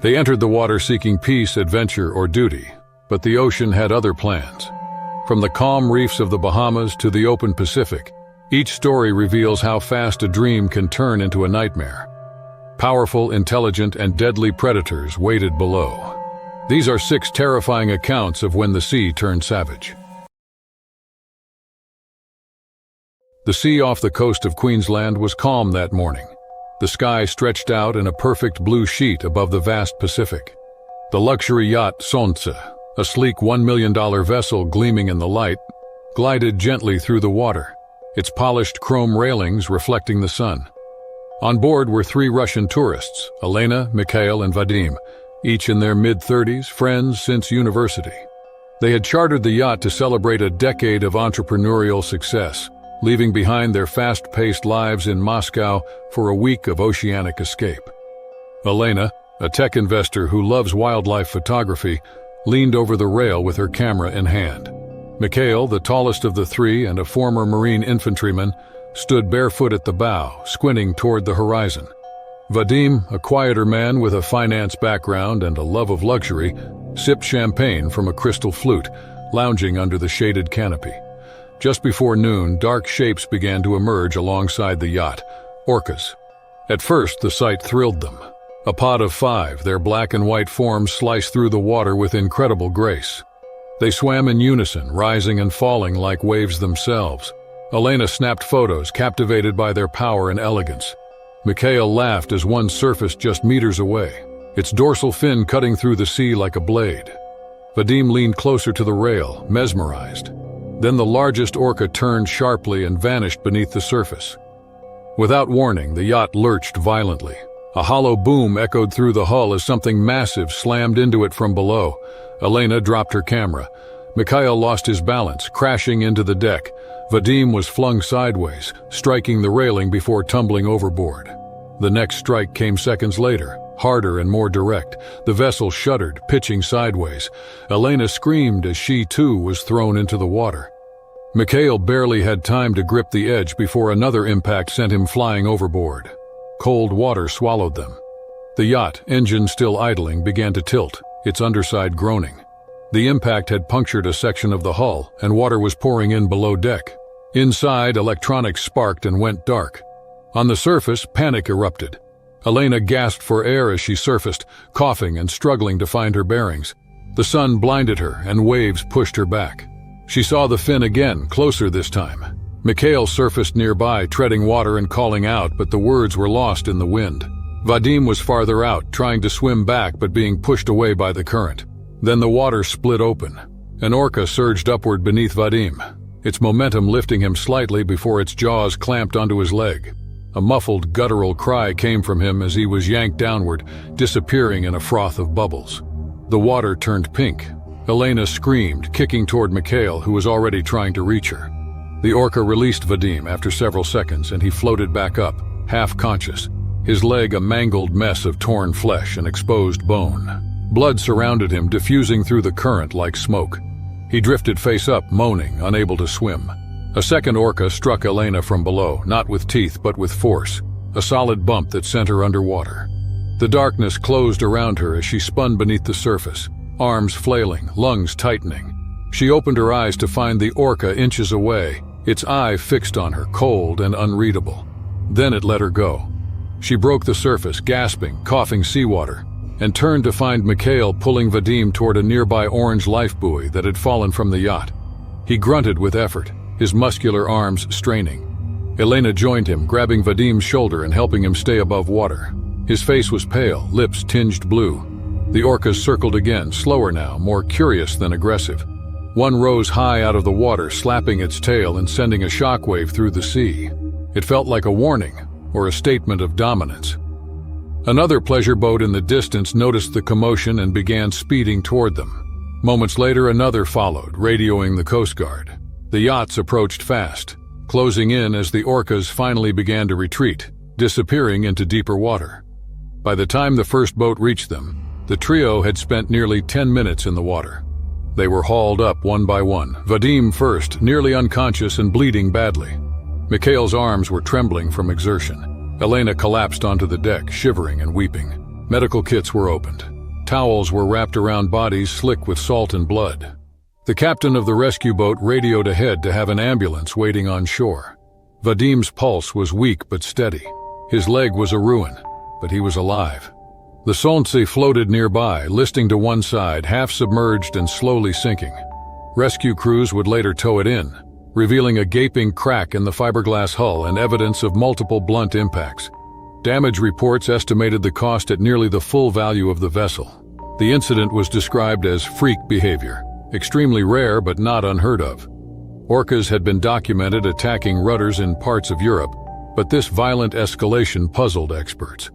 They entered the water seeking peace, adventure, or duty, but the ocean had other plans. From the calm reefs of the Bahamas to the open Pacific, each story reveals how fast a dream can turn into a nightmare. Powerful, intelligent, and deadly predators waited below. These are 6 terrifying accounts of when the sea turned savage. The sea off the coast of Queensland was calm that morning. The sky stretched out in a perfect blue sheet above the vast Pacific. The luxury yacht Sonce, a sleek $1 million vessel gleaming in the light, glided gently through the water, its polished chrome railings reflecting the sun. On board were 3 Russian tourists, Elena, Mikhail, and Vadim, each in their mid-30s, friends since university. They had chartered the yacht to celebrate a decade of entrepreneurial success, leaving behind their fast-paced lives in Moscow for a week of oceanic escape. Elena, a tech investor who loves wildlife photography, leaned over the rail with her camera in hand. Mikhail, the tallest of the 3 and a former Marine infantryman, stood barefoot at the bow, squinting toward the horizon. Vadim, a quieter man with a finance background and a love of luxury, sipped champagne from a crystal flute, lounging under the shaded canopy. Just before noon, dark shapes began to emerge alongside the yacht, orcas. At first, the sight thrilled them. A pod of 5, their black and white forms sliced through the water with incredible grace. They swam in unison, rising and falling like waves themselves. Elena snapped photos, captivated by their power and elegance. Mikhail laughed as one surfaced just meters away, its dorsal fin cutting through the sea like a blade. Vadim leaned closer to the rail, mesmerized. Then the largest orca turned sharply and vanished beneath the surface. Without warning, the yacht lurched violently. A hollow boom echoed through the hull as something massive slammed into it from below. Elena dropped her camera. Mikhail lost his balance, crashing into the deck. Vadim was flung sideways, striking the railing before tumbling overboard. The next strike came seconds later, harder and more direct. The vessel shuddered, pitching sideways. Elena screamed as she too was thrown into the water. Mikhail barely had time to grip the edge before another impact sent him flying overboard. Cold water swallowed them. The yacht, engine still idling, began to tilt, its underside groaning. The impact had punctured a section of the hull, and water was pouring in below deck. Inside, electronics sparked and went dark. On the surface, panic erupted. Elena gasped for air as she surfaced, coughing and struggling to find her bearings. The sun blinded her, and waves pushed her back. She saw the fin again, closer this time. Mikhail surfaced nearby, treading water and calling out, but the words were lost in the wind. Vadim was farther out, trying to swim back but being pushed away by the current. Then the water split open. An orca surged upward beneath Vadim, its momentum lifting him slightly before its jaws clamped onto his leg. A muffled, guttural cry came from him as he was yanked downward, disappearing in a froth of bubbles. The water turned pink. Elena screamed, kicking toward Mikhail, who was already trying to reach her. The orca released Vadim after several seconds, and he floated back up, half-conscious, his leg a mangled mess of torn flesh and exposed bone. Blood surrounded him, diffusing through the current like smoke. He drifted face up, moaning, unable to swim. A second orca struck Elena from below, not with teeth but with force, a solid bump that sent her underwater. The darkness closed around her as she spun beneath the surface, arms flailing, lungs tightening. She opened her eyes to find the orca inches away, its eye fixed on her, cold and unreadable. Then it let her go. She broke the surface, gasping, coughing seawater, and turned to find Mikhail pulling Vadim toward a nearby orange lifebuoy that had fallen from the yacht. He grunted with effort, his muscular arms straining. Elena joined him, grabbing Vadim's shoulder and helping him stay above water. His face was pale, lips tinged blue. The orcas circled again, slower now, more curious than aggressive. One rose high out of the water, slapping its tail and sending a shockwave through the sea. It felt like a warning, or a statement of dominance. Another pleasure boat in the distance noticed the commotion and began speeding toward them. Moments later, another followed, radioing the Coast Guard. The yachts approached fast, closing in as the orcas finally began to retreat, disappearing into deeper water. By the time the first boat reached them, the trio had spent nearly 10 minutes in the water. They were hauled up one by one, Vadim first, nearly unconscious and bleeding badly. Mikhail's arms were trembling from exertion. Elena collapsed onto the deck, shivering and weeping. Medical kits were opened. Towels were wrapped around bodies slick with salt and blood. The captain of the rescue boat radioed ahead to have an ambulance waiting on shore. Vadim's pulse was weak but steady. His leg was a ruin, but he was alive. The Solntse floated nearby, listing to one side, half submerged and slowly sinking. Rescue crews would later tow it in, revealing a gaping crack in the fiberglass hull and evidence of multiple blunt impacts. Damage reports estimated the cost at nearly the full value of the vessel. The incident was described as freak behavior, extremely rare but not unheard of. Orcas had been documented attacking rudders in parts of Europe, but this violent escalation puzzled experts.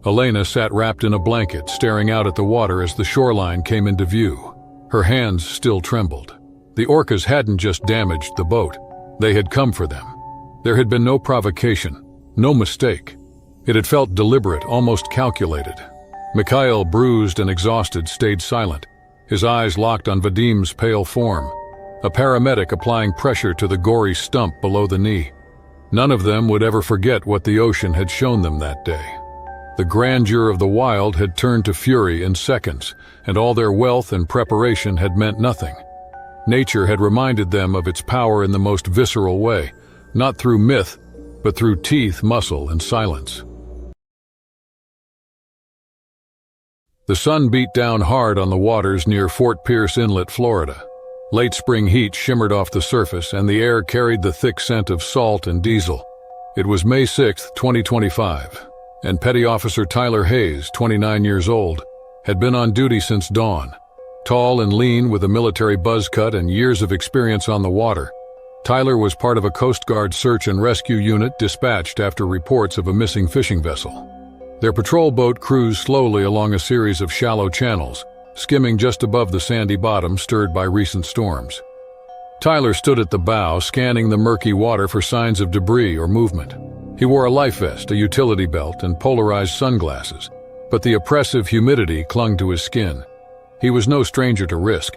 Elena sat wrapped in a blanket, staring out at the water as the shoreline came into view. Her hands still trembled. The orcas hadn't just damaged the boat. They had come for them. There had been no provocation, no mistake. It had felt deliberate, almost calculated. Mikhail, bruised and exhausted, stayed silent, his eyes locked on Vadim's pale form, a paramedic applying pressure to the gory stump below the knee. None of them would ever forget what the ocean had shown them that day. The grandeur of the wild had turned to fury in seconds, and all their wealth and preparation had meant nothing. Nature had reminded them of its power in the most visceral way, not through myth, but through teeth, muscle, and silence. The sun beat down hard on the waters near Fort Pierce Inlet, Florida. Late spring heat shimmered off the surface, and the air carried the thick scent of salt and diesel. It was May 6, 2025. And Petty Officer Tyler Hayes, 29 years old, had been on duty since dawn. Tall and lean with a military buzz cut and years of experience on the water, Tyler was part of a Coast Guard search and rescue unit dispatched after reports of a missing fishing vessel. Their patrol boat cruised slowly along a series of shallow channels, skimming just above the sandy bottom stirred by recent storms. Tyler stood at the bow, scanning the murky water for signs of debris or movement. He wore a life vest, a utility belt, and polarized sunglasses, but the oppressive humidity clung to his skin. He was no stranger to risk.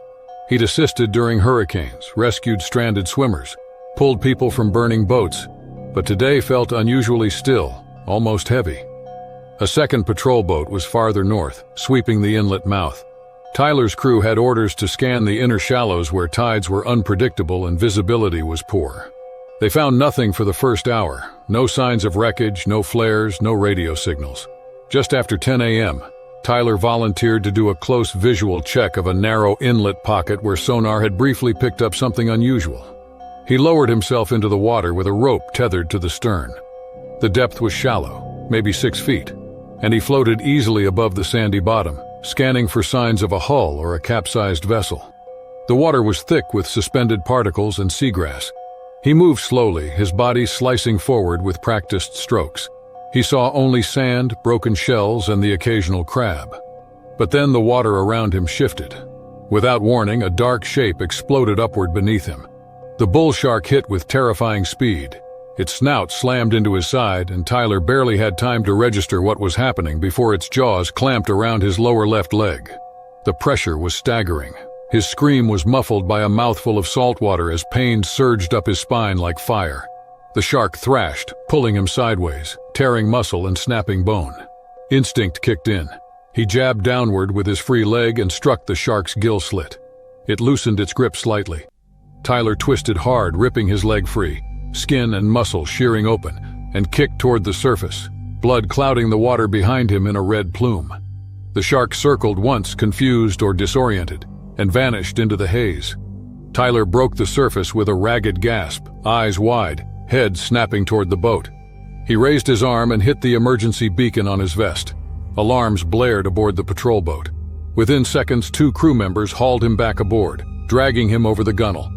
He'd assisted during hurricanes, rescued stranded swimmers, pulled people from burning boats, but today felt unusually still, almost heavy. A second patrol boat was farther north, sweeping the inlet mouth. Tyler's crew had orders to scan the inner shallows where tides were unpredictable and visibility was poor. They found nothing for the first hour. No signs of wreckage, no flares, no radio signals. Just after 10 a.m., Tyler volunteered to do a close visual check of a narrow inlet pocket where sonar had briefly picked up something unusual. He lowered himself into the water with a rope tethered to the stern. The depth was shallow, maybe 6 feet, and he floated easily above the sandy bottom, scanning for signs of a hull or a capsized vessel. The water was thick with suspended particles and seagrass. He moved slowly, his body slicing forward with practiced strokes. He saw only sand, broken shells, and the occasional crab. But then the water around him shifted. Without warning, a dark shape exploded upward beneath him. The bull shark hit with terrifying speed. Its snout slammed into his side, and Tyler barely had time to register what was happening before its jaws clamped around his lower left leg. The pressure was staggering. His scream was muffled by a mouthful of salt water as pain surged up his spine like fire. The shark thrashed, pulling him sideways, tearing muscle and snapping bone. Instinct kicked in. He jabbed downward with his free leg and struck the shark's gill slit. It loosened its grip slightly. Tyler twisted hard, ripping his leg free, skin and muscle shearing open, and kicked toward the surface, blood clouding the water behind him in a red plume. The shark circled once, confused or disoriented, and vanished into the haze. Tyler broke the surface with a ragged gasp, eyes wide, head snapping toward the boat. He raised his arm and hit the emergency beacon on his vest. Alarms blared aboard the patrol boat. Within seconds, 2 crew members hauled him back aboard, dragging him over the gunwale.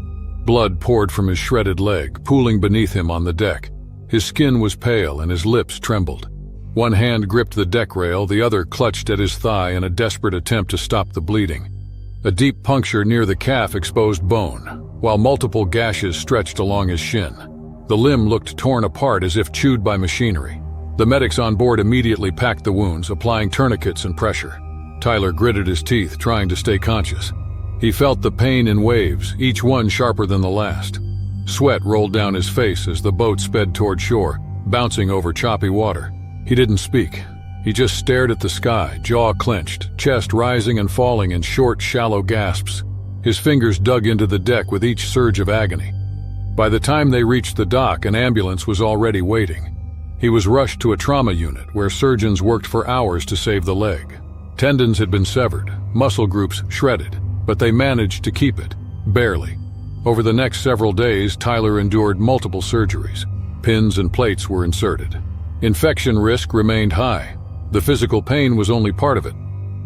Blood poured from his shredded leg, pooling beneath him on the deck. His skin was pale and his lips trembled. One hand gripped the deck rail, the other clutched at his thigh in a desperate attempt to stop the bleeding. A deep puncture near the calf exposed bone, while multiple gashes stretched along his shin. The limb looked torn apart as if chewed by machinery. The medics on board immediately packed the wounds, applying tourniquets and pressure. Tyler gritted his teeth, trying to stay conscious. He felt the pain in waves, each one sharper than the last. Sweat rolled down his face as the boat sped toward shore, bouncing over choppy water. He didn't speak. He just stared at the sky, jaw clenched, chest rising and falling in short, shallow gasps. His fingers dug into the deck with each surge of agony. By the time they reached the dock, an ambulance was already waiting. He was rushed to a trauma unit where surgeons worked for hours to save the leg. Tendons had been severed, muscle groups shredded, but they managed to keep it, barely. Over the next several days, Tyler endured multiple surgeries. Pins and plates were inserted. Infection risk remained high. The physical pain was only part of it.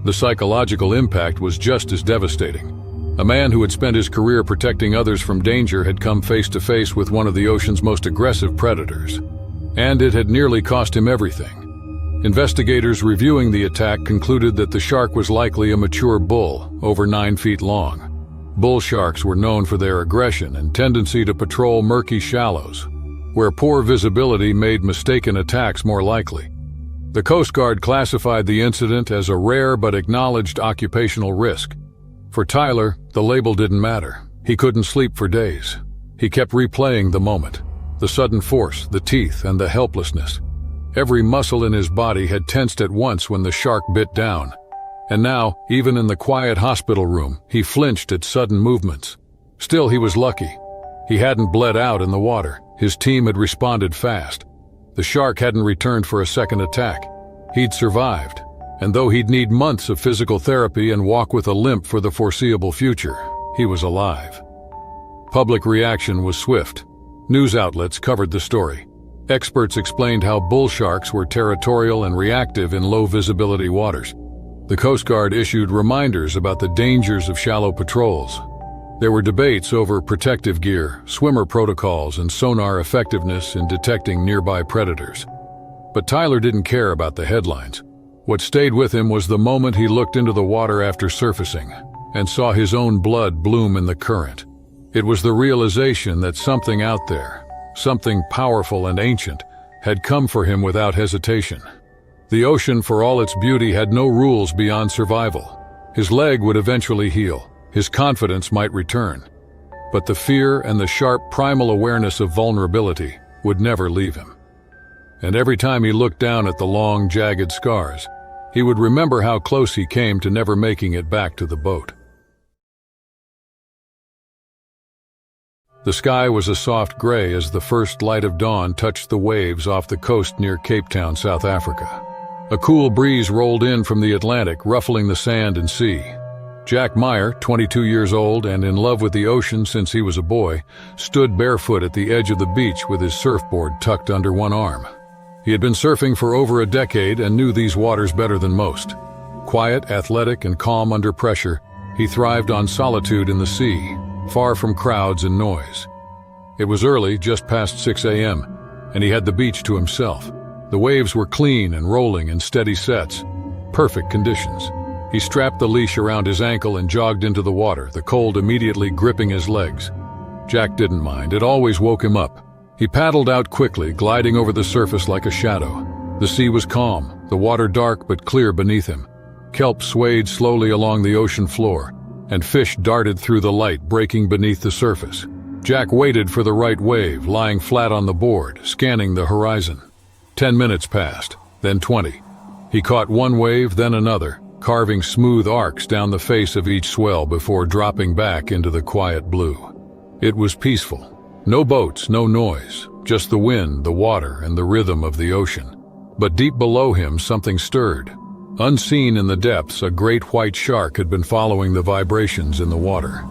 The psychological impact was just as devastating. A man who had spent his career protecting others from danger had come face to face with one of the ocean's most aggressive predators. And it had nearly cost him everything. Investigators reviewing the attack concluded that the shark was likely a mature bull, over 9 feet long. Bull sharks were known for their aggression and tendency to patrol murky shallows, where poor visibility made mistaken attacks more likely. The Coast Guard classified the incident as a rare but acknowledged occupational risk. For Tyler, the label didn't matter. He couldn't sleep for days. He kept replaying the moment, the sudden force, the teeth, and the helplessness. Every muscle in his body had tensed at once when the shark bit down. And now, even in the quiet hospital room, he flinched at sudden movements. Still, he was lucky. He hadn't bled out in the water. His team had responded fast. The shark hadn't returned for a second attack. He'd survived. And though he'd need months of physical therapy and walk with a limp for the foreseeable future, he was alive. Public reaction was swift. News outlets covered the story. Experts explained how bull sharks were territorial and reactive in low-visibility waters. The Coast Guard issued reminders about the dangers of shallow patrols. There were debates over protective gear, swimmer protocols, and sonar effectiveness in detecting nearby predators. But Tyler didn't care about the headlines. What stayed with him was the moment he looked into the water after surfacing and saw his own blood bloom in the current. It was the realization that something out there, something powerful and ancient, had come for him without hesitation. The ocean, for all its beauty, had no rules beyond survival. His leg would eventually heal. His confidence might return. But the fear and the sharp primal awareness of vulnerability would never leave him. And every time he looked down at the long, jagged scars, he would remember how close he came to never making it back to the boat. The sky was a soft gray as the first light of dawn touched the waves off the coast near Cape Town, South Africa. A cool breeze rolled in from the Atlantic, ruffling the sand and sea. Jack Meyer, 22 years old and in love with the ocean since he was a boy, stood barefoot at the edge of the beach with his surfboard tucked under one arm. He had been surfing for over a decade and knew these waters better than most. Quiet, athletic, and calm under pressure, he thrived on solitude in the sea, far from crowds and noise. It was early, just past 6 a.m., and he had the beach to himself. The waves were clean and rolling in steady sets. Perfect conditions. He strapped the leash around his ankle and jogged into the water, the cold immediately gripping his legs. Jack didn't mind. It always woke him up. He paddled out quickly, gliding over the surface like a shadow. The sea was calm, the water dark but clear beneath him. Kelp swayed slowly along the ocean floor, and fish darted through the light, breaking beneath the surface. Jack waited for the right wave, lying flat on the board, scanning the horizon. 10 minutes passed, then 20. He caught one wave, then another, carving smooth arcs down the face of each swell before dropping back into the quiet blue. It was peaceful. No boats, no noise, just the wind, the water, and the rhythm of the ocean. But deep below him, something stirred. Unseen in the depths, a great white shark had been following the vibrations in the water.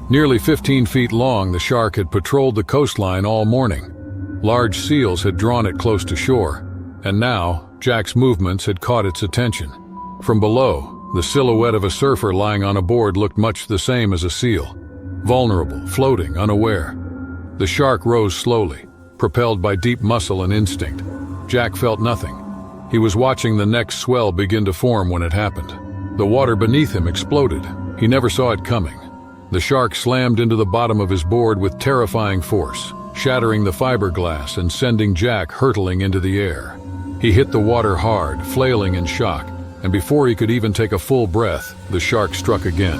Nearly 15 feet long, the shark had patrolled the coastline all morning. Large seals had drawn it close to shore, and now Jack's movements had caught its attention. From below, the silhouette of a surfer lying on a board looked much the same as a seal. Vulnerable, floating, unaware. The shark rose slowly, propelled by deep muscle and instinct. Jack felt nothing. He was watching the next swell begin to form when it happened. The water beneath him exploded. He never saw it coming. The shark slammed into the bottom of his board with terrifying force, shattering the fiberglass and sending Jack hurtling into the air. He hit the water hard, flailing in shock, and before he could even take a full breath, the shark struck again.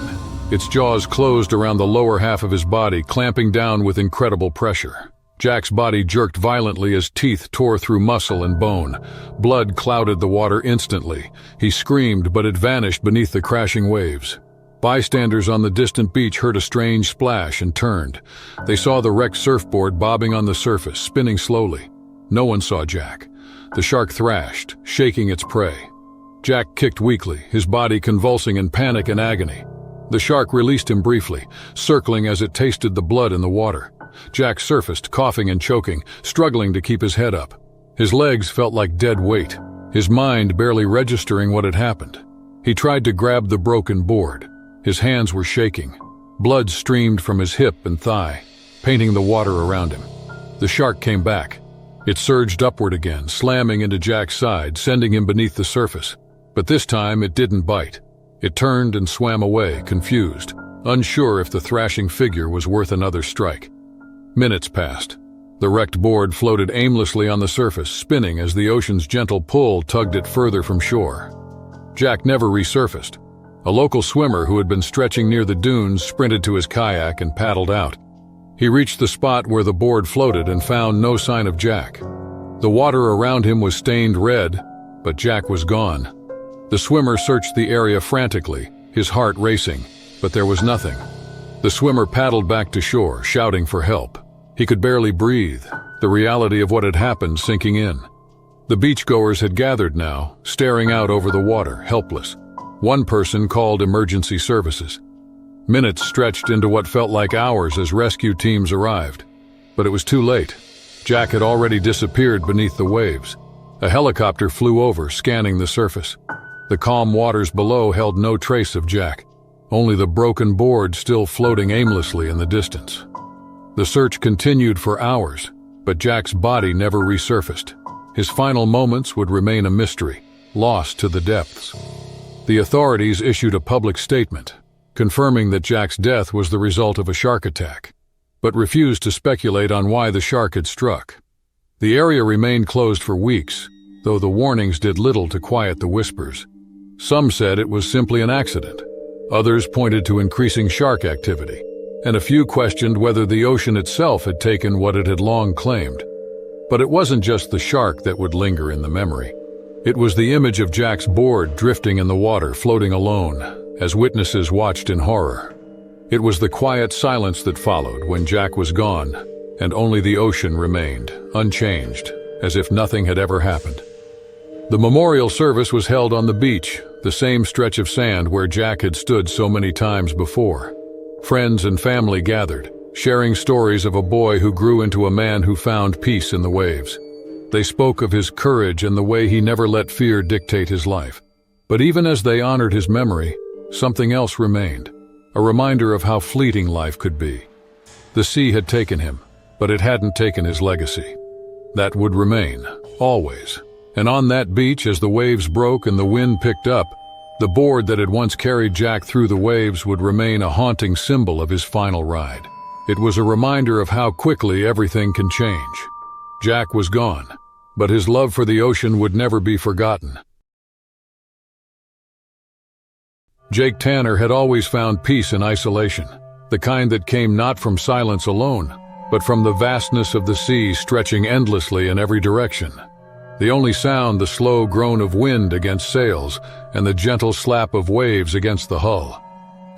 Its jaws closed around the lower half of his body, clamping down with incredible pressure. Jack's body jerked violently as teeth tore through muscle and bone. Blood clouded the water instantly. He screamed, but it vanished beneath the crashing waves. Bystanders on the distant beach heard a strange splash and turned. They saw the wrecked surfboard bobbing on the surface, spinning slowly. No one saw Jack. The shark thrashed, shaking its prey. Jack kicked weakly, his body convulsing in panic and agony. The shark released him briefly, circling as it tasted the blood in the water. Jack surfaced, coughing and choking, struggling to keep his head up. His legs felt like dead weight, his mind barely registering what had happened. He tried to grab the broken board. His hands were shaking. Blood streamed from his hip and thigh, painting the water around him. The shark came back. It surged upward again, slamming into Jack's side, sending him beneath the surface. But this time it didn't bite. It turned and swam away, confused, unsure if the thrashing figure was worth another strike. Minutes passed. The wrecked board floated aimlessly on the surface, spinning as the ocean's gentle pull tugged it further from shore. Jack never resurfaced. A local swimmer who had been stretching near the dunes sprinted to his kayak and paddled out. He reached the spot where the board floated and found no sign of Jack. The water around him was stained red, but Jack was gone. The swimmer searched the area frantically, his heart racing, but there was nothing. The swimmer paddled back to shore, shouting for help. He could barely breathe, the reality of what had happened sinking in. The beachgoers had gathered now, staring out over the water, helpless. One person called emergency services. Minutes stretched into what felt like hours as rescue teams arrived. But it was too late. Jack had already disappeared beneath the waves. A helicopter flew over, scanning the surface. The calm waters below held no trace of Jack, only the broken board still floating aimlessly in the distance. The search continued for hours, but Jack's body never resurfaced. His final moments would remain a mystery, lost to the depths. The authorities issued a public statement, confirming that Jack's death was the result of a shark attack, but refused to speculate on why the shark had struck. The area remained closed for weeks, though the warnings did little to quiet the whispers. Some said it was simply an accident. Others pointed to increasing shark activity, and a few questioned whether the ocean itself had taken what it had long claimed. But it wasn't just the shark that would linger in the memory. It was the image of Jack's board drifting in the water, floating alone, as witnesses watched in horror. It was the quiet silence that followed when Jack was gone, and only the ocean remained, unchanged, as if nothing had ever happened. The memorial service was held on the beach, the same stretch of sand where Jack had stood so many times before. Friends and family gathered, sharing stories of a boy who grew into a man who found peace in the waves. They spoke of his courage and the way he never let fear dictate his life. But even as they honored his memory, something else remained, a reminder of how fleeting life could be. The sea had taken him, but it hadn't taken his legacy. That would remain, always. And on that beach, as the waves broke and the wind picked up, the board that had once carried Jack through the waves would remain a haunting symbol of his final ride. It was a reminder of how quickly everything can change. Jack was gone, but his love for the ocean would never be forgotten. Jake Tanner had always found peace in isolation, the kind that came not from silence alone, but from the vastness of the sea stretching endlessly in every direction. The only sound, the slow groan of wind against sails and the gentle slap of waves against the hull.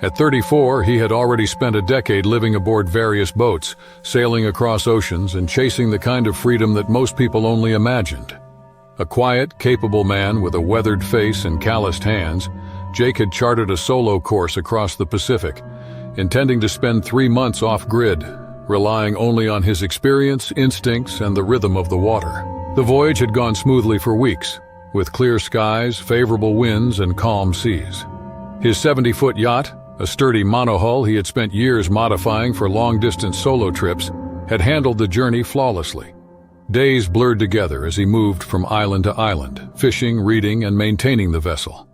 At 34, he had already spent a decade living aboard various boats, sailing across oceans and chasing the kind of freedom that most people only imagined. A quiet, capable man with a weathered face and calloused hands, Jake had charted a solo course across the Pacific, intending to spend 3 months off-grid, relying only on his experience, instincts, and the rhythm of the water. The voyage had gone smoothly for weeks, with clear skies, favorable winds, and calm seas. His 70-foot yacht, a sturdy monohull he had spent years modifying for long-distance solo trips, had handled the journey flawlessly. Days blurred together as he moved from island to island, fishing, reading, and maintaining the vessel.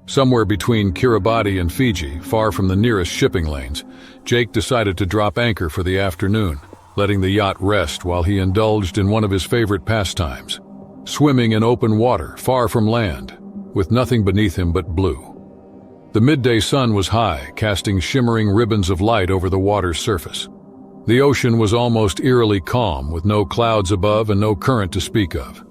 Somewhere between Kiribati and Fiji, far from the nearest shipping lanes, Jake decided to drop anchor for the afternoon, letting the yacht rest while he indulged in one of his favorite pastimes, swimming in open water far from land, with nothing beneath him but blue. The midday sun was high, casting shimmering ribbons of light over the water's surface. The ocean was almost eerily calm, with no clouds above and no current to speak of.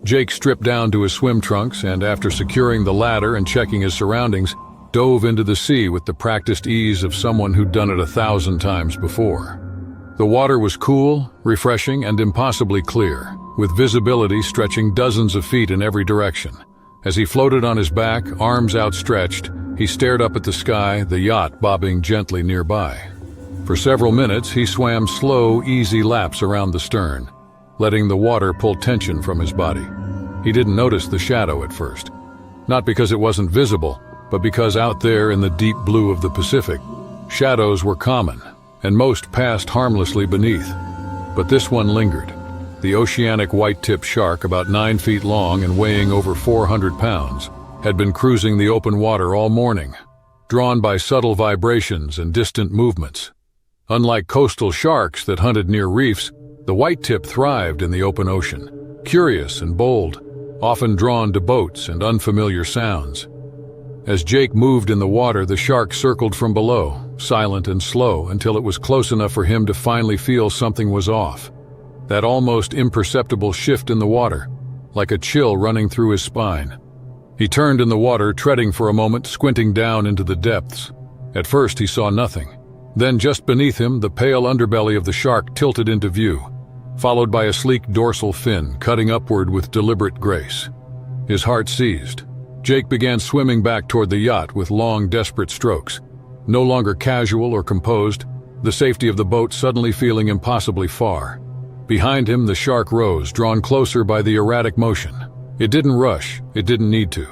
Jake stripped down to his swim trunks and, after securing the ladder and checking his surroundings, dove into the sea with the practiced ease of someone who'd done it 1,000 times before. The water was cool, refreshing, and impossibly clear, with visibility stretching dozens of feet in every direction. As he floated on his back, arms outstretched, he stared up at the sky, the yacht bobbing gently nearby. For several minutes, he swam slow, easy laps around the stern, letting the water pull tension from his body. He didn't notice the shadow at first. Not because it wasn't visible, but because out there in the deep blue of the Pacific, shadows were common, and most passed harmlessly beneath. But this one lingered. The oceanic white-tipped shark, about 9 feet long and weighing over 400 pounds, had been cruising the open water all morning, drawn by subtle vibrations and distant movements. Unlike coastal sharks that hunted near reefs, the white-tip thrived in the open ocean, curious and bold, often drawn to boats and unfamiliar sounds. As Jake moved in the water, the shark circled from below, silent and slow, until it was close enough for him to finally feel something was off. That almost imperceptible shift in the water, like a chill running through his spine. He turned in the water, treading for a moment, squinting down into the depths. At first he saw nothing. Then just beneath him, the pale underbelly of the shark tilted into view, followed by a sleek dorsal fin cutting upward with deliberate grace. His heart seized. Jake began swimming back toward the yacht with long, desperate strokes. No longer casual or composed, the safety of the boat suddenly feeling impossibly far. Behind him, the shark rose, drawn closer by the erratic motion. It didn't rush, it didn't need to.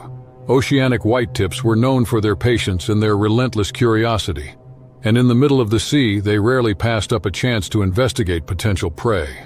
Oceanic whitetips were known for their patience and their relentless curiosity. And in the middle of the sea, they rarely passed up a chance to investigate potential prey.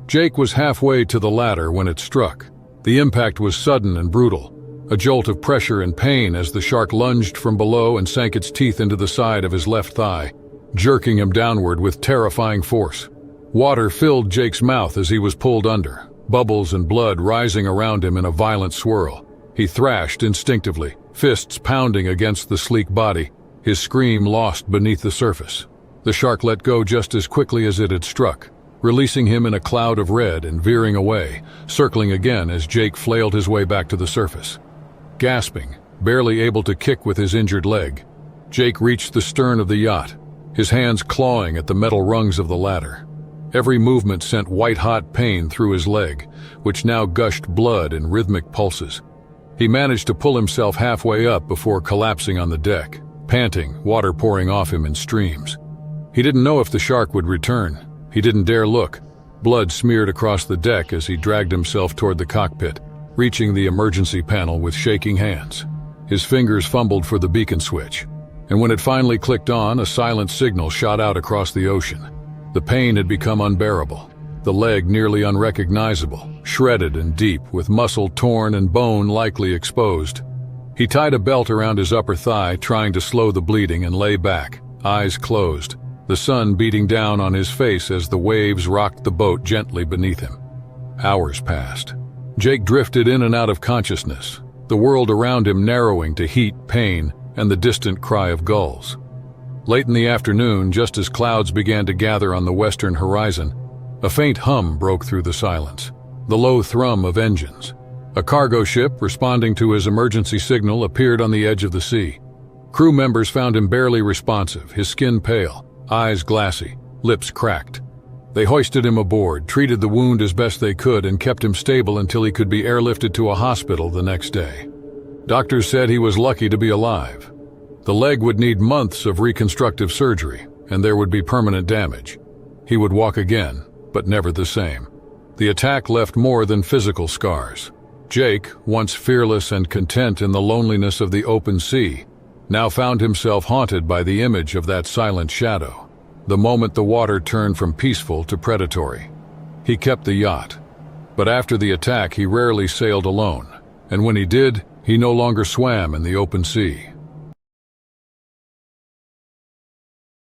Jake was halfway to the ladder when it struck. The impact was sudden and brutal. A jolt of pressure and pain as the shark lunged from below and sank its teeth into the side of his left thigh, jerking him downward with terrifying force. Water filled Jake's mouth as he was pulled under, bubbles and blood rising around him in a violent swirl. He thrashed instinctively, fists pounding against the sleek body, his scream lost beneath the surface. The shark let go just as quickly as it had struck, releasing him in a cloud of red and veering away, circling again as Jake flailed his way back to the surface. Gasping, barely able to kick with his injured leg, Jake reached the stern of the yacht, his hands clawing at the metal rungs of the ladder. Every movement sent white-hot pain through his leg, which now gushed blood in rhythmic pulses. He managed to pull himself halfway up before collapsing on the deck, panting, water pouring off him in streams. He didn't know if the shark would return. He didn't dare look. Blood smeared across the deck as he dragged himself toward the cockpit, reaching the emergency panel with shaking hands. His fingers fumbled for the beacon switch, and when it finally clicked on, a silent signal shot out across the ocean. The pain had become unbearable, the leg nearly unrecognizable, shredded and deep, with muscle torn and bone likely exposed. He tied a belt around his upper thigh, trying to slow the bleeding, and lay back, eyes closed, the sun beating down on his face as the waves rocked the boat gently beneath him. Hours passed. Jake drifted in and out of consciousness, the world around him narrowing to heat, pain, and the distant cry of gulls. Late in the afternoon, just as clouds began to gather on the western horizon, a faint hum broke through the silence, the low thrum of engines. A cargo ship, responding to his emergency signal, appeared on the edge of the sea. Crew members found him barely responsive, his skin pale, eyes glassy, lips cracked. They hoisted him aboard, treated the wound as best they could, and kept him stable until he could be airlifted to a hospital the next day. Doctors said he was lucky to be alive. The leg would need months of reconstructive surgery, and there would be permanent damage. He would walk again, but never the same. The attack left more than physical scars. Jake, once fearless and content in the loneliness of the open sea, now found himself haunted by the image of that silent shadow, the moment the water turned from peaceful to predatory. He kept the yacht, but after the attack he rarely sailed alone, and when he did, he no longer swam in the open sea.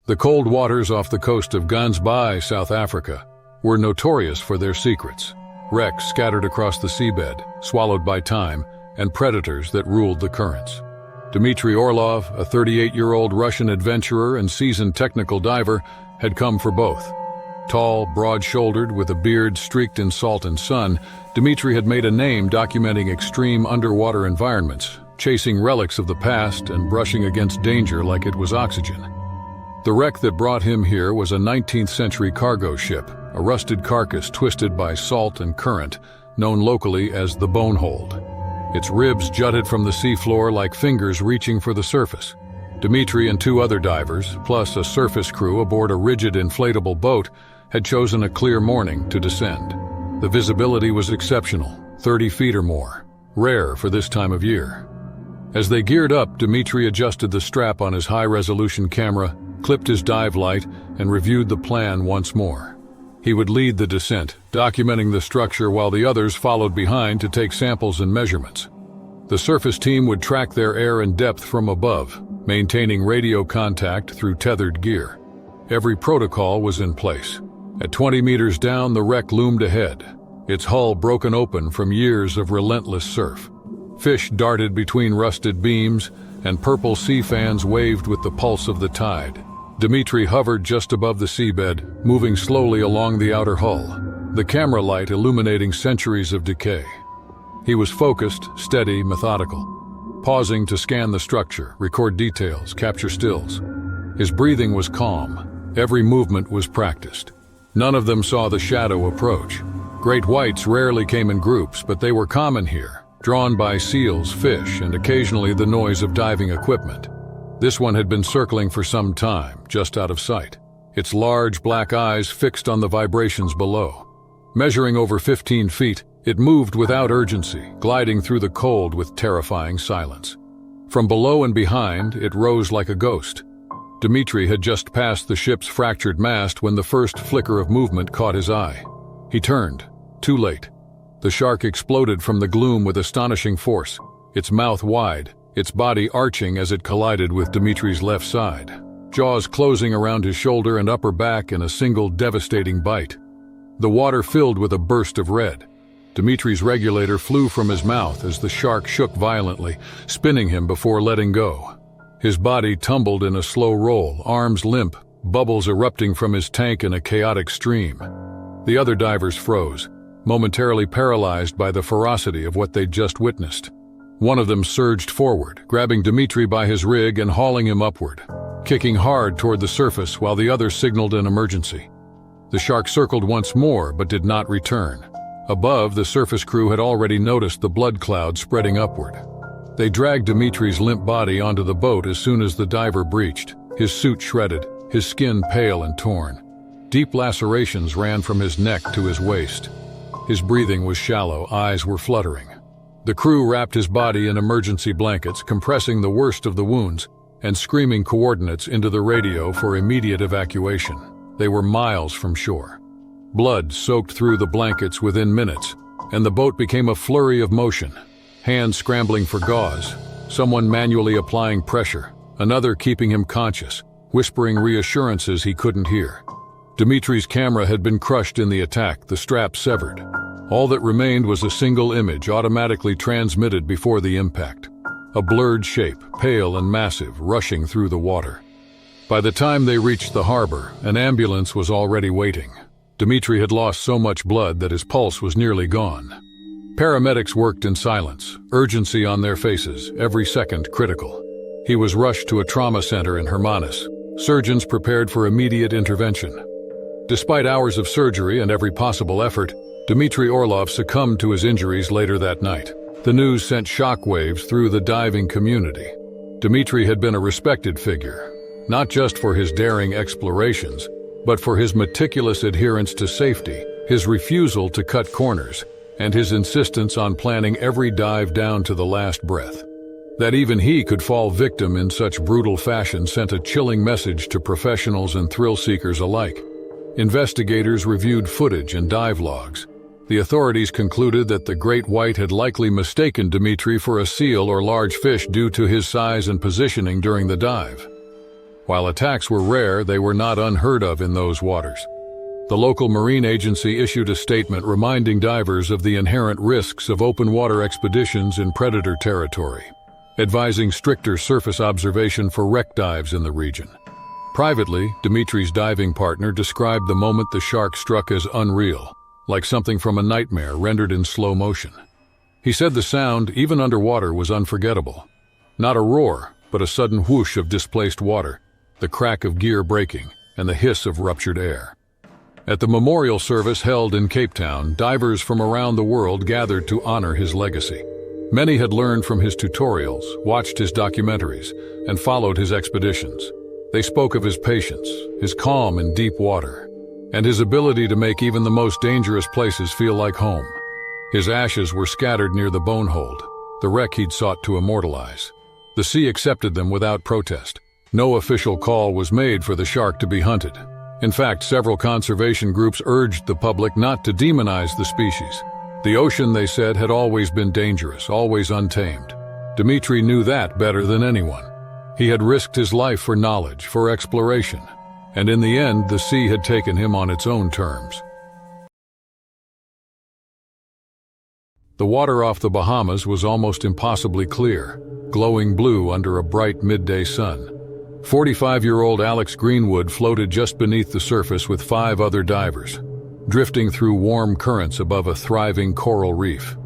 The cold waters off the coast of Gansbaai, South Africa, were notorious for their secrets. Wrecks scattered across the seabed, swallowed by time, and predators that ruled the currents. Dmitry Orlov, a 38-year-old Russian adventurer and seasoned technical diver, had come for both. Tall, broad-shouldered, with a beard streaked in salt and sun, Dmitri had made a name documenting extreme underwater environments, chasing relics of the past and brushing against danger like it was oxygen. The wreck that brought him here was a 19th-century cargo ship, a rusted carcass twisted by salt and current, known locally as the Bonehold. Its ribs jutted from the seafloor like fingers reaching for the surface. Dmitri and 2 other divers, plus a surface crew aboard a rigid inflatable boat, had chosen a clear morning to descend. The visibility was exceptional, 30 feet or more, rare for this time of year. As they geared up, Dmitri adjusted the strap on his high-resolution camera, clipped his dive light, and reviewed the plan once more. He would lead the descent, documenting the structure while the others followed behind to take samples and measurements. The surface team would track their air and depth from above, maintaining radio contact through tethered gear. Every protocol was in place. At 20 meters down, the wreck loomed ahead, its hull broken open from years of relentless surf. Fish darted between rusted beams, and purple sea fans waved with the pulse of the tide. Dmitri hovered just above the seabed, moving slowly along the outer hull, the camera light illuminating centuries of decay. He was focused, steady, methodical, pausing to scan the structure, record details, capture stills. His breathing was calm. Every movement was practiced. None of them saw the shadow approach. Great whites rarely came in groups, but they were common here, drawn by seals, fish, and occasionally the noise of diving equipment. This one had been circling for some time, just out of sight, its large black eyes fixed on the vibrations below. Measuring over 15 feet, it moved without urgency, gliding through the cold with terrifying silence. From below and behind, it rose like a ghost. Dmitri had just passed the ship's fractured mast when the first flicker of movement caught his eye. He turned, too late. The shark exploded from the gloom with astonishing force, its mouth wide, its body arching as it collided with Dmitri's left side, jaws closing around his shoulder and upper back in a single devastating bite. The water filled with a burst of red. Dmitri's regulator flew from his mouth as the shark shook violently, spinning him before letting go. His body tumbled in a slow roll, arms limp, bubbles erupting from his tank in a chaotic stream. The other divers froze, momentarily paralyzed by the ferocity of what they'd just witnessed. One of them surged forward, grabbing Dmitri by his rig and hauling him upward, kicking hard toward the surface while the other signaled an emergency. The shark circled once more but did not return. Above, the surface crew had already noticed the blood cloud spreading upward. They dragged Dmitri's limp body onto the boat as soon as the diver breached, his suit shredded, his skin pale and torn. Deep lacerations ran from his neck to his waist. His breathing was shallow, eyes were fluttering. The crew wrapped his body in emergency blankets, compressing the worst of the wounds and screaming coordinates into the radio for immediate evacuation. They were miles from shore. Blood soaked through the blankets within minutes, and the boat became a flurry of motion. Hands scrambling for gauze, someone manually applying pressure, another keeping him conscious, whispering reassurances he couldn't hear. Dmitri's camera had been crushed in the attack, the strap severed. All that remained was a single image automatically transmitted before the impact. A blurred shape, pale and massive, rushing through the water. By the time they reached the harbor, an ambulance was already waiting. Dmitri had lost so much blood that his pulse was nearly gone. Paramedics worked in silence, urgency on their faces, every second critical. He was rushed to a trauma center in Hermanus. Surgeons prepared for immediate intervention. Despite hours of surgery and every possible effort, Dmitri Orlov succumbed to his injuries later that night. The news sent shockwaves through the diving community. Dmitri had been a respected figure, not just for his daring explorations, but for his meticulous adherence to safety, his refusal to cut corners, and his insistence on planning every dive down to the last breath. That even he could fall victim in such brutal fashion sent a chilling message to professionals and thrill-seekers alike. Investigators reviewed footage and dive logs. The authorities concluded that the great white had likely mistaken Dmitri for a seal or large fish due to his size and positioning during the dive. While attacks were rare, they were not unheard of in those waters. The local marine agency issued a statement reminding divers of the inherent risks of open water expeditions in predator territory, advising stricter surface observation for wreck dives in the region. Privately, Dimitri's diving partner described the moment the shark struck as unreal, like something from a nightmare rendered in slow motion. He said the sound, even underwater, was unforgettable. Not a roar, but a sudden whoosh of displaced water, the crack of gear breaking, and the hiss of ruptured air. At the memorial service held in Cape Town, divers from around the world gathered to honor his legacy. Many had learned from his tutorials, watched his documentaries, and followed his expeditions. They spoke of his patience, his calm in deep water, and his ability to make even the most dangerous places feel like home. His ashes were scattered near the bonehold, the wreck he'd sought to immortalize. The sea accepted them without protest. No official call was made for the shark to be hunted. In fact, several conservation groups urged the public not to demonize the species. The ocean, they said, had always been dangerous, always untamed. Dimitri knew that better than anyone. He had risked his life for knowledge, for exploration, and in the end, the sea had taken him on its own terms. The water off the Bahamas was almost impossibly clear, glowing blue under a bright midday sun. 45-year-old Alex Greenwood floated just beneath the surface with 5 other divers, drifting through warm currents above a thriving coral reef.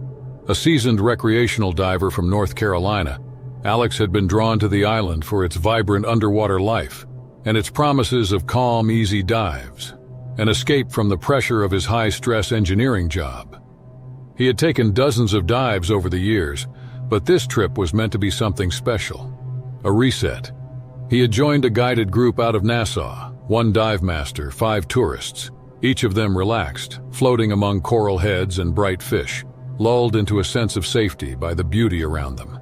A seasoned recreational diver from North Carolina, Alex had been drawn to the island for its vibrant underwater life and its promises of calm, easy dives, an escape from the pressure of his high-stress engineering job. He had taken dozens of dives over the years, but this trip was meant to be something special, a reset. He had joined a guided group out of Nassau, 1 dive master, 5 tourists, each of them relaxed, floating among coral heads and bright fish, lulled into a sense of safety by the beauty around them.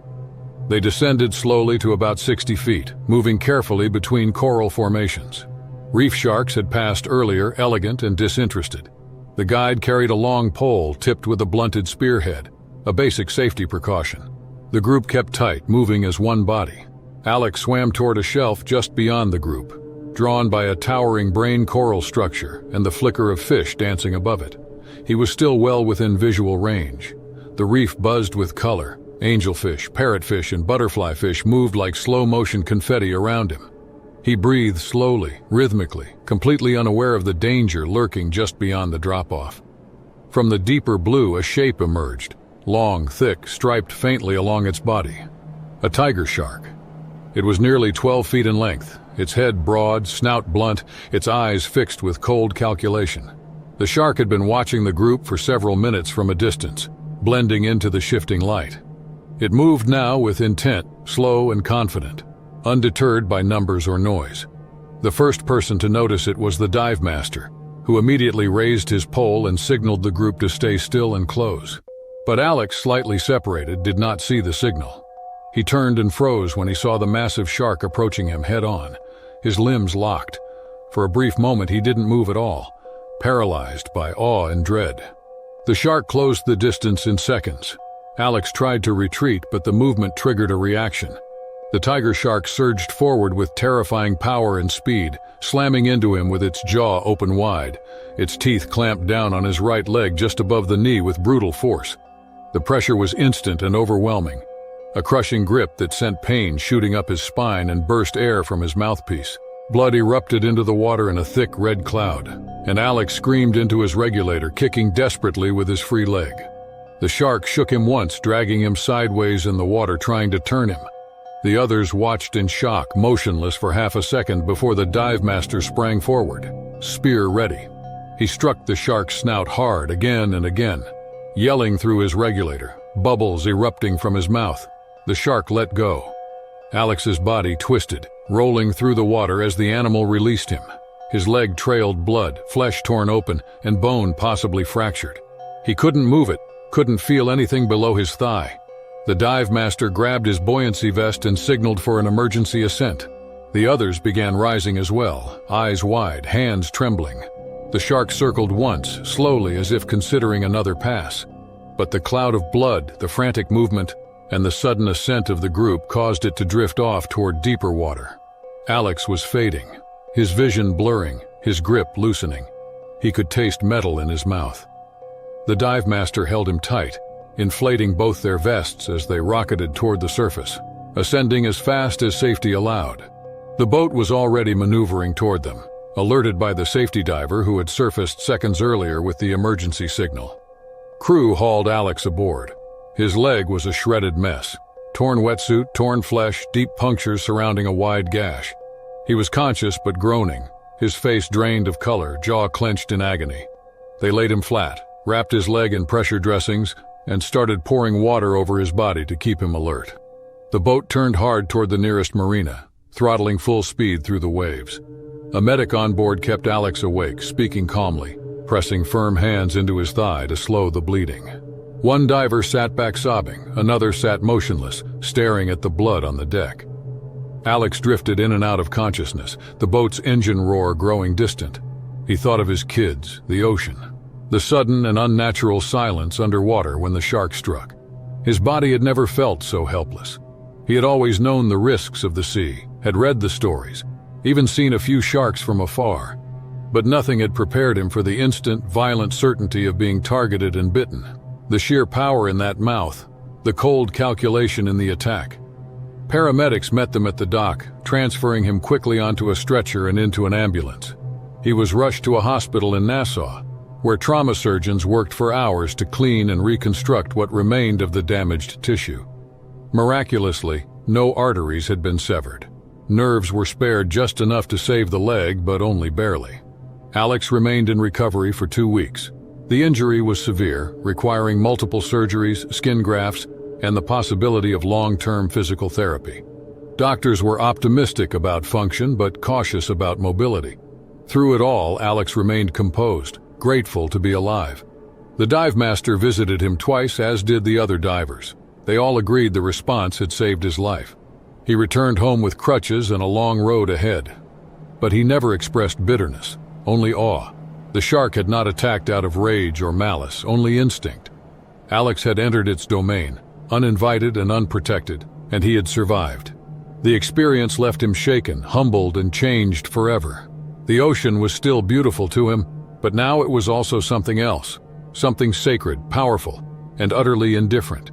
They descended slowly to about 60 feet, moving carefully between coral formations. Reef sharks had passed earlier, elegant and disinterested. The guide carried a long pole tipped with a blunted spearhead, a basic safety precaution. The group kept tight, moving as one body. Alex swam toward a shelf just beyond the group, drawn by a towering brain coral structure and the flicker of fish dancing above it. He was still well within visual range. The reef buzzed with color. Angelfish, parrotfish, and butterflyfish moved like slow-motion confetti around him. He breathed slowly, rhythmically, completely unaware of the danger lurking just beyond the drop-off. From the deeper blue, a shape emerged, long, thick, striped faintly along its body. A tiger shark. It was nearly 12 feet in length, its head broad, snout blunt, its eyes fixed with cold calculation. The shark had been watching the group for several minutes from a distance, blending into the shifting light. It moved now with intent, slow and confident, undeterred by numbers or noise. The first person to notice it was the dive master, who immediately raised his pole and signaled the group to stay still and close. But Alex, slightly separated, did not see the signal. He turned and froze when he saw the massive shark approaching him head-on, his limbs locked. For a brief moment he didn't move at all, paralyzed by awe and dread. The shark closed the distance in seconds. Alex tried to retreat, but the movement triggered a reaction. The tiger shark surged forward with terrifying power and speed, slamming into him with its jaw open wide. Its teeth clamped down on his right leg just above the knee with brutal force. The pressure was instant and overwhelming. A crushing grip that sent pain shooting up his spine and burst air from his mouthpiece. Blood erupted into the water in a thick red cloud, and Alex screamed into his regulator, kicking desperately with his free leg. The shark shook him once, dragging him sideways in the water, trying to turn him. The others watched in shock, motionless for half a second before the dive master sprang forward, spear ready. He struck the shark's snout hard again and again, yelling through his regulator, bubbles erupting from his mouth. The shark let go. Alex's body twisted, rolling through the water as the animal released him. His leg trailed blood, flesh torn open, and bone possibly fractured. He couldn't move it, couldn't feel anything below his thigh. The dive master grabbed his buoyancy vest and signaled for an emergency ascent. The others began rising as well, eyes wide, hands trembling. The shark circled once, slowly as if considering another pass. But the cloud of blood, the frantic movement, and the sudden ascent of the group caused it to drift off toward deeper water. Alex was fading, his vision blurring, his grip loosening. He could taste metal in his mouth. The dive master held him tight, inflating both their vests as they rocketed toward the surface, ascending as fast as safety allowed. The boat was already maneuvering toward them, alerted by the safety diver who had surfaced seconds earlier with the emergency signal. Crew hauled Alex aboard. His leg was a shredded mess. Torn wetsuit, torn flesh, deep punctures surrounding a wide gash. He was conscious but groaning, his face drained of color, jaw clenched in agony. They laid him flat, wrapped his leg in pressure dressings, and started pouring water over his body to keep him alert. The boat turned hard toward the nearest marina, throttling full speed through the waves. A medic on board kept Alex awake, speaking calmly, pressing firm hands into his thigh to slow the bleeding. One diver sat back sobbing, another sat motionless, staring at the blood on the deck. Alex drifted in and out of consciousness, the boat's engine roar growing distant. He thought of his kids, the ocean, the sudden and unnatural silence underwater when the shark struck. His body had never felt so helpless. He had always known the risks of the sea, had read the stories, even seen a few sharks from afar. But nothing had prepared him for the instant, violent certainty of being targeted and bitten. The sheer power in that mouth, the cold calculation in the attack. Paramedics met them at the dock, transferring him quickly onto a stretcher and into an ambulance. He was rushed to a hospital in Nassau, where trauma surgeons worked for hours to clean and reconstruct what remained of the damaged tissue. Miraculously, no arteries had been severed. Nerves were spared just enough to save the leg, but only barely. Alex remained in recovery for 2 weeks. The injury was severe, requiring multiple surgeries, skin grafts, and the possibility of long-term physical therapy. Doctors were optimistic about function, but cautious about mobility. Through it all, Alex remained composed, grateful to be alive. The dive master visited him twice, as did the other divers. They all agreed the response had saved his life. He returned home with crutches and a long road ahead. But he never expressed bitterness, only awe. The shark had not attacked out of rage or malice, only instinct. Alex had entered its domain, uninvited and unprotected, and he had survived. The experience left him shaken, humbled, and changed forever. The ocean was still beautiful to him, but now it was also something else, something sacred, powerful, and utterly indifferent.